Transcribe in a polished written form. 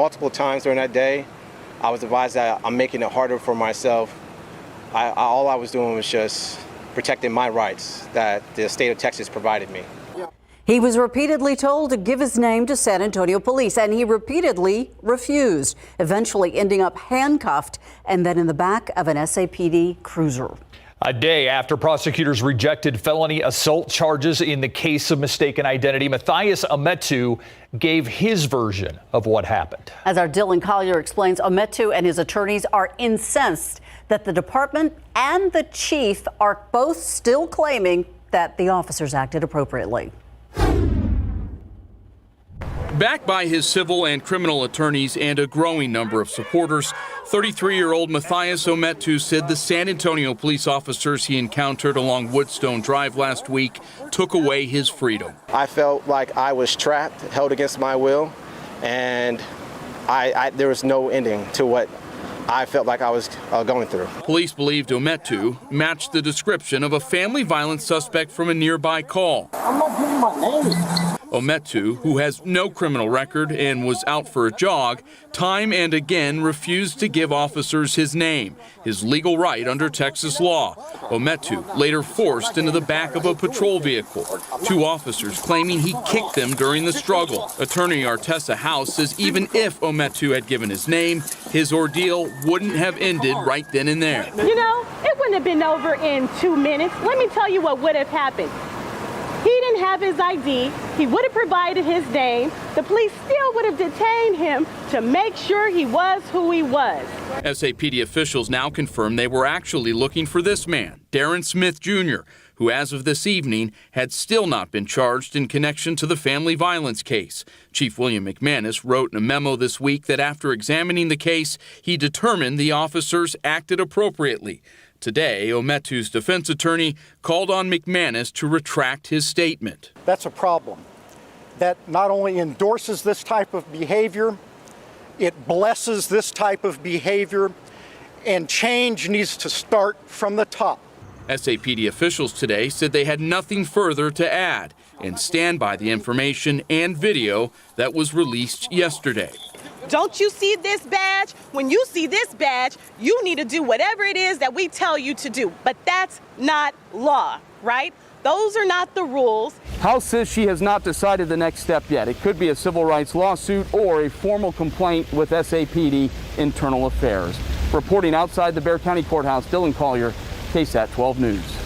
multiple times during that day. I was advised that I'm making it harder for myself. All I was doing was just protecting my rights that the state of Texas provided me. He was repeatedly told to give his name to San Antonio police, and he repeatedly refused, eventually ending up handcuffed and then in the back of an SAPD cruiser. A day after prosecutors rejected felony assault charges in the case of mistaken identity, Matthias Ometu gave his version of what happened. As our Dylan Collier explains, Ometu and his attorneys are incensed that the department and the chief are both still claiming that the officers acted appropriately. Backed by his civil and criminal attorneys and a growing number of supporters, 33-year-old Matthias Ometu said the San Antonio police officers he encountered along Woodstone Drive last week took away his freedom. I felt like I was trapped, held against my will, and there was no ending to what I felt like I was going through. Police believed Ometu matched the description of a family violence suspect from a nearby call. I'm not giving my name. Ometu, who has no criminal record and was out for a jog, time and again refused to give officers his name, his legal right under Texas law. Ometu later forced into the back of a patrol vehicle. Two officers claiming he kicked them during the struggle. Attorney Artessa House says even if Ometu had given his name, his ordeal wouldn't have ended right then and there. You know, it wouldn't have been over in 2 minutes. Let me tell you what would have happened. He didn't have his ID. He would have provided his name. The police still would have detained him to make sure he was who he was. SAPD officials now confirm they were actually looking for this man, Darren Smith Jr., who as of this evening had still not been charged in connection to the family violence case. Chief William McManus wrote in a memo this week that after examining the case, he determined the officers acted appropriately. Today, Ometu's defense attorney called on McManus to retract his statement. That's a problem. That not only endorses this type of behavior, it blesses this type of behavior, and change needs to start from the top. SAPD officials today said they had nothing further to add and stand by the information and video that was released yesterday. Don't you see this badge? When you see this badge, you need to do whatever it is that we tell you to do. But that's not law, right? Those are not the rules. House says she has not decided the next step yet. It could be a civil rights lawsuit or a formal complaint with SAPD Internal Affairs. Reporting outside the Bexar County Courthouse, Dylan Collier, KSAT 12 News.